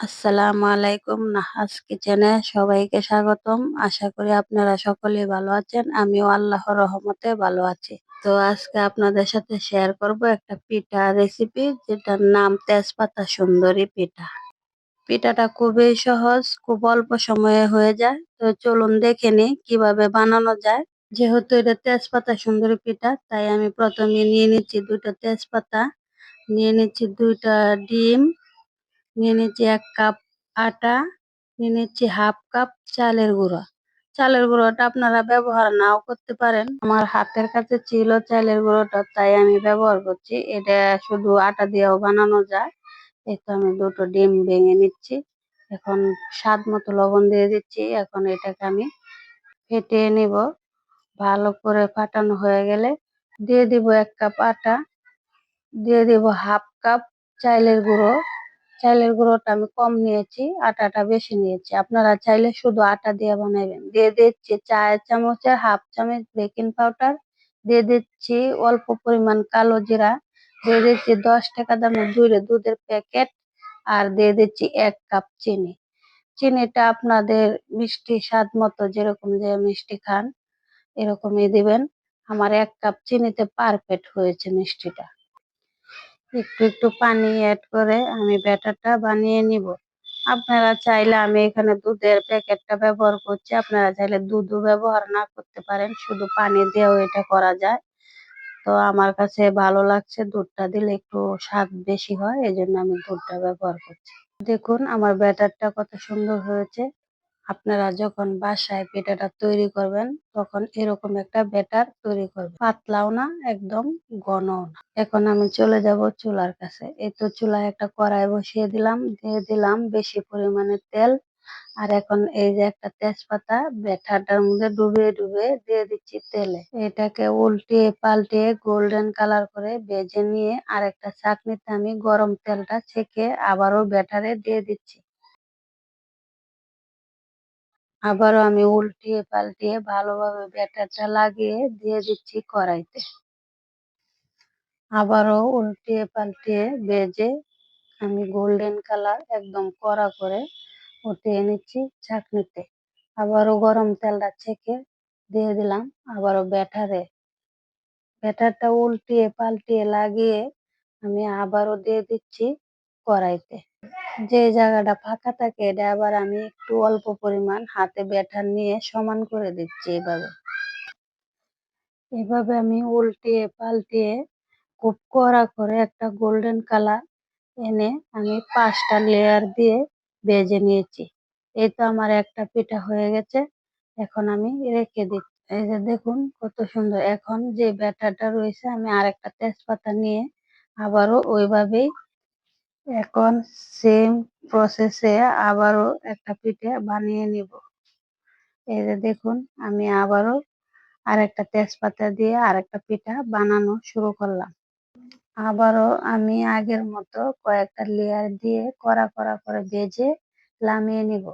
আসসালামু আলাইকুম। নাহাস কিচেনে সবাইকে স্বাগতম। আশা করি আপনারা সকলেই ভালো আছেন। আমিও আল্লাহর রহমতে ভালো আছি। তো আজকে আপনাদের সাথে শেয়ার করব একটা পিঠা রেসিপি, যেটার নাম তেজপাতা সুন্দরী পিঠা। পিঠাটা খুবই সহজ, খুব অল্প সময়ে হয়ে যায়। তো চলুন দেখে নিই কিভাবে বানানো যায়। যেহেতু এটা তেজপাতা সুন্দরী পিঠা, তাই আমি প্রথমে নিয়ে নিচ্ছি দুটো তেজপাতা, নিয়ে নিচ্ছি দুইটা ডিম, নিয়ে নিচ্ছি 1 কাপ আটা, নিয়ে নিচ্ছি হাফ কাপ চালের গুঁড়ো। চালের গুঁড়োটা আপনারা ব্যবহার নাও করতে পারেন। আমার হাতের কাছে ছিল চালের গুঁড়োটা, তাই আমি ব্যবহার করছি। এটা শুধু আটা দিয়েও বানানো যায়। এই তো আমি দুটো ডিম ভেঙে নিচ্ছি। এখন স্বাদ মতো লবণ দিয়ে দিচ্ছি। এখন এটাকে আমি ফেটিয়ে নিব। ভালো করে ফাটানো হয়ে গেলে দিয়ে দিব 1 কাপ আটা, দিয়ে দিব হাফ কাপ চালের গুঁড়ো। চালের গুঁড়োটা আমি কম নিয়েছি, আটাটা বেশি নিয়েছি। আপনারা চাইলে শুধু আটা দিয়ে বানাবেন। দিয়ে দিচ্ছি 4 চামচের হাফ চামচ বেকিং পাউডার, দিয়ে দিচ্ছি অল্প পরিমাণ কালো জিরা, দিয়ে দিচ্ছি 10 টাকা দামের দুধের প্যাকেট, আর দিয়ে দিচ্ছি 1 কাপ চিনি। চিনিটা আপনাদের মিষ্টি স্বাদ মতো, যেরকম যে মিষ্টি খান এরকমই দিবেন। আমার 1 কাপ চিনিতে পারফেক্ট হয়েছে মিষ্টিটা। একটু একটু পানি অ্যাড করে আমি ব্যাটারটা বানিয়ে নিব। আপনারা চাইলে, আমি এখানে দুধের প্যাকেটটা ব্যবহার করছি, আপনারা চাইলে দুধও ব্যবহার না করতে পারেন, শুধু পানি দিয়েও এটা করা যায়। তো আমার কাছে ভালো লাগছে, দুধটা দিলে একটু স্বাদ বেশি হয়, এই জন্য আমি দুধটা ব্যবহার করছি। দেখুন আমার ব্যাটারটা কত সুন্দর হয়েছে। আপনারা যখন বাসায় পিঠাটা তৈরি করবেন, তখন এরকম একটা ব্যাটার তৈরি করবেন, পাতলাও না একদম ঘনও না। এখন আমি চলে যাব চুলার কাছে। এই তো চুলায় একটা কড়াই বসিয়ে দিলাম, দিয়ে দিলাম বেশি পরিমাণে তেল। আর এখন এই যে একটা তেজপাতা ব্যাটারটার মধ্যে ডুবিয়ে ডুবিয়ে দিয়ে দিচ্ছি তেলে। এটাকে উল্টিয়ে পাল্টিয়ে গোল্ডেন কালার করে ভেজে নিয়ে আরেকটা চাকনিতে আমি গরম তেলটা ছেঁকে আবারও ব্যাটারে দিয়ে দিচ্ছি। আবারও আমি উল্টিয়ে পাল্টিয়ে ভালোভাবে ব্যাটারটা লাগিয়ে দিয়ে দিচ্ছি কড়াইতে। আবারও উল্টিয়ে পাল্টিয়ে ভেজে আমি গোল্ডেন কালার একদম কড়া করে উঠিয়ে নিচ্ছি ছাঁকনিতে। আবারও গরম তেলটা ছেঁকে দিয়ে দিলাম আবারও ব্যাটারে। ব্যাটারটা উল্টিয়ে পাল্টিয়ে লাগিয়ে আমি আবারও দিয়ে দিচ্ছি কড়াইতে। যে জায়গাটা ফাঁকা থাকে, এটা আবার আমি একটু অল্প পরিমাণ হাতে ব্যাটার নিয়ে সমান করে দিচ্ছি। এভাবে এভাবে আমি উল্টিয়ে পাল্টিয়ে খুব কড়া করে একটা গোল্ডেন কালার এনে আমি 5টা লেয়ার দিয়ে ভেজে নিয়েছি। এই তো আমার একটা পিঠা হয়ে গেছে। এখন আমি রেখে দিচ্ছি। এই যে দেখুন কত সুন্দর। এখন যে ব্যাটারটা রয়েছে, আমি আরেকটা তেজপাতা নিয়ে আবারও ওইভাবেই এখন সেম প্রসেসে আবারও একটা পিঠে বানিয়ে নিব। এই যে দেখুন আমি আবারও আরেকটা তেজপাতা দিয়ে আরেকটা পিঠা বানানো শুরু করলাম। আবারও আমি আগের মতো কয়েকটা লেয়ার দিয়ে কড়া কড়া করে ভেজে নামিয়ে নিব।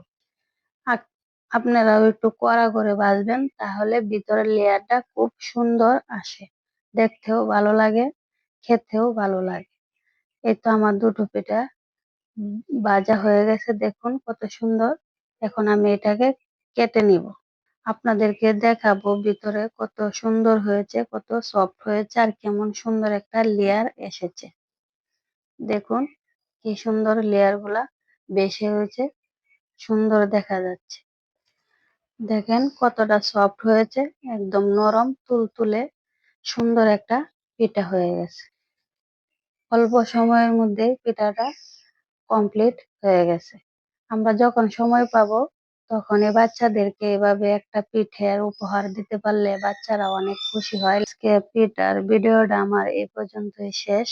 আপনারাও একটু কড়া করে ভাজবেন, তাহলে ভিতরের লেয়ারটা খুব সুন্দর আসে, দেখতেও ভালো লাগে, খেতেও ভালো লাগে। এই তো আমার দুটো পিঠা ভাজা হয়ে গেছে, দেখুন কত সুন্দর। এখন আমি এটাকে কেটে নিব। আপনাদেরকে দেখাবো ভিতরে কত সুন্দর হয়েছে, কত সফট হয়েছে, আর কেমন সুন্দর একটা লেয়ার এসেছে। দেখুন কি সুন্দর লেয়ার গুলা বেশি হয়েছে, সুন্দর দেখা যাচ্ছে। দেখেন কতটা সফট হয়েছে, একদম নরম তুলতুলে সুন্দর একটা পিঠা হয়ে গেছে। অল্প সময়ের মধ্যে পিঠাটা কমপ্লিট হয়ে গেছে। আমরা যখন সময় পাবো তখনই বাচ্চাদেরকে এভাবে একটা পিঠের উপহার দিতে পারলে বাচ্চারা অনেক খুশি হয়। আজকে পিঠার ভিডিওটা আমার এই পর্যন্তই শেষ।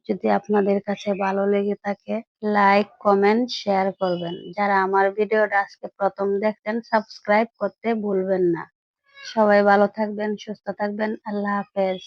যদি আপনাদের কাছে ভালো লেগে থাকে, লাইক কমেন্ট শেয়ার করবেন। যারা আমার ভিডিওটা আজকে প্রথম দেখছেন, সাবস্ক্রাইব করতে ভুলবেন না। সবাই ভালো থাকবেন, সুস্থ থাকবেন। আল্লাহ হাফেজ।